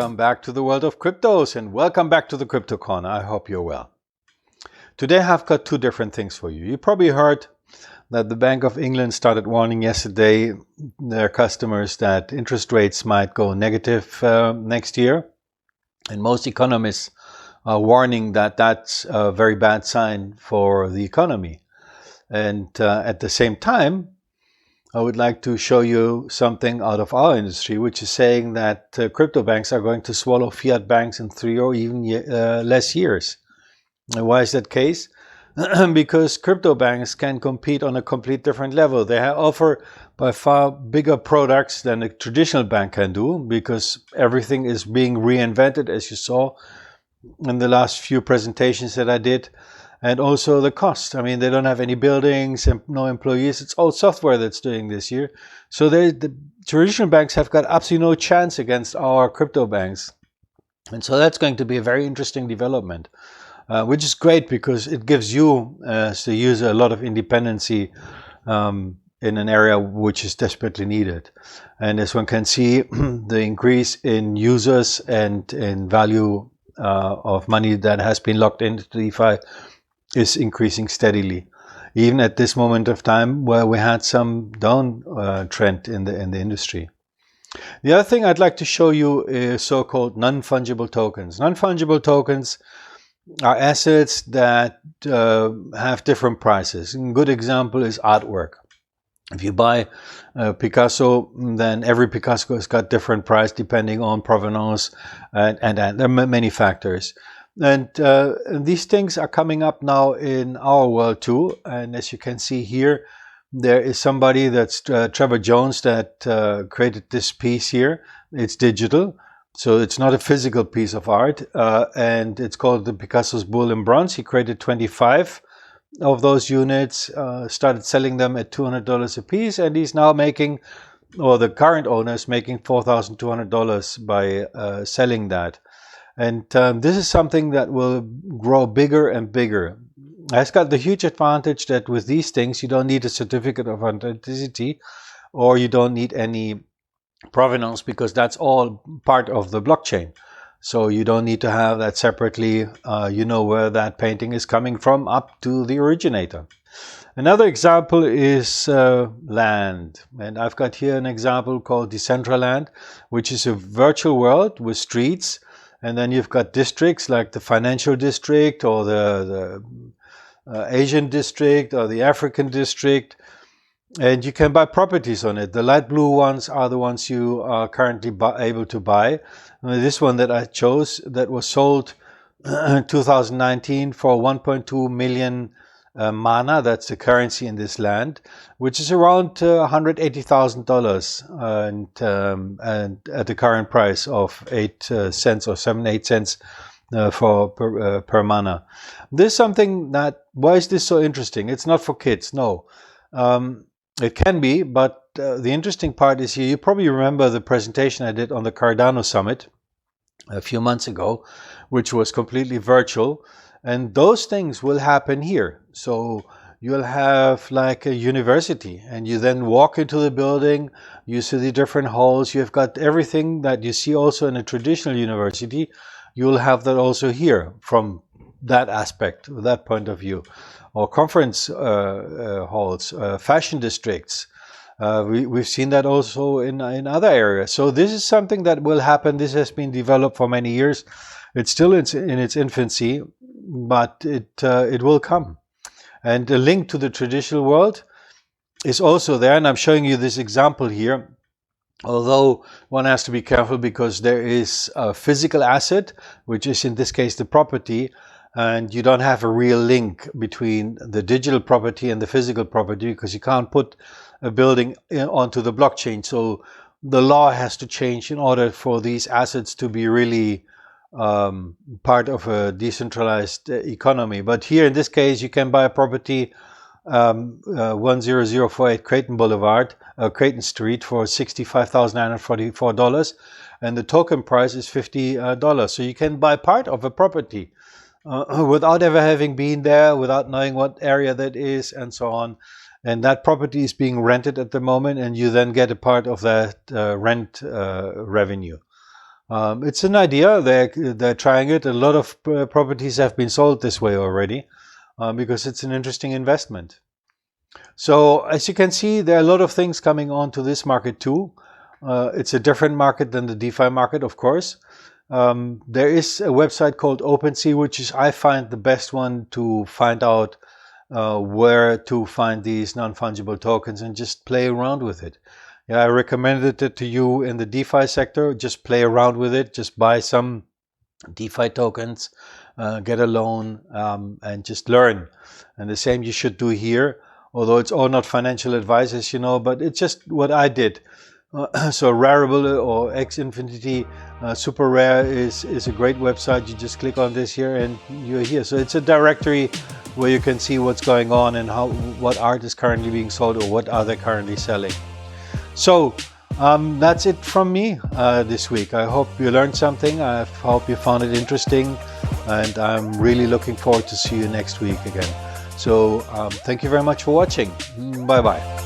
Welcome back to the world of cryptos and welcome back to the Crypto Corner. I hope you're well. Today I've got two different things for you. You probably heard that the Bank of England started warning yesterday their customers that interest rates might go negative next year. And most economists are warning that that's a very bad sign for the economy. And at the same time, I would like to show you something out of our industry, which is saying that crypto banks are going to swallow fiat banks in 3 or even less years. And why is that case? Because crypto banks can compete on a complete different level. They offer by far bigger products than a traditional bank can do, because everything is being reinvented, as you saw in the last few presentations that I did. And also the cost. I mean, they don't have any buildings and no employees. It's all software that's doing this here. So the traditional banks have got absolutely no chance against our crypto banks. And so that's going to be a very interesting development, which is great because it gives you, as the user, a lot of independency in an area which is desperately needed. And as one can see, the increase in users and in value of money that has been locked into DeFi is increasing steadily, even at this moment of time where we had some down trend in the industry. The other thing I'd like to show you is so-called non-fungible tokens. Non-fungible tokens are assets that have different prices. A good example is artwork. If you buy Picasso, then every Picasso has got different price depending on provenance, and there are many factors. And these things are coming up now in our world too. And as you can see here, there is somebody, that's Trevor Jones, that created this piece here. It's digital, so it's not a physical piece of art. And it's called the Picasso's Bull in Bronze. He created 25 of those units, started selling them at $200 a piece. And he's now making, or the current owner is making $4,200 by selling that. And this is something that will grow bigger and bigger. It's got the huge advantage that with these things, you don't need a certificate of authenticity, or you don't need any provenance, because that's all part of the blockchain. So you don't need to have that separately. You know where that painting is coming from up to the originator. Another example is land. And I've got here an example called Decentraland, which is a virtual world with streets. And then you've got districts like the financial district, or the Asian district, or the African district. And you can buy properties on it. The light blue ones are the ones you are currently able to buy. This one that I chose, that was sold in 2019 for 1.2 million mana. That's the currency in this land, which is around $180,000, and at the current price of 8 cents or 8 cents per mana. This is something that, why is this so interesting? It's not for kids, no. It can be, but the interesting part is here. You probably remember the presentation I did on the Cardano Summit a few months ago, which was completely virtual. And those things will happen here. So you'll have like a university, and you then walk into the building, you see the different halls, you've got everything that you see also in a traditional university. You'll have that also here from that aspect, that point of view. Or conference halls, fashion districts. We've seen that also in other areas. So this is something that will happen. This has been developed for many years. It's still in its infancy, but it will come. And the link to the traditional world is also there. And I'm showing you this example here. Although one has to be careful, because there is a physical asset, which is in this case the property, and you don't have a real link between the digital property and the physical property, because you can't put a building onto the blockchain. So the law has to change in order for these assets to be really part of a decentralized economy. But here in this case, you can buy a property 10048 Creighton Boulevard, Creighton Street, for $65,944, and the token price is $50. So you can buy part of a property without ever having been there, without knowing what area that is, and so on. And that property is being rented at the moment, and you then get a part of that rent revenue. It's an idea. They're trying it. A lot of properties have been sold this way already because it's an interesting investment. So as you can see, there are a lot of things coming onto this market too. It's a different market than the DeFi market, of course. There is a website called OpenSea, which I find the best one to find out where to find these non-fungible tokens and just play around with it. Yeah, I recommended it to you in the DeFi sector. Just play around with it. Just buy some DeFi tokens, get a loan, and just learn. And the same you should do here, although it's all not financial advice, as you know, but it's just what I did. So Rarible or X Infinity Super Rare is a great website. You just click on this here and you're here. So it's a directory where you can see what's going on and what art is currently being sold or what are they currently selling. So that's it from me this week. I hope you learned something. I hope you found it interesting, and I'm really looking forward to see you next week again. So thank you very much for watching. Bye bye.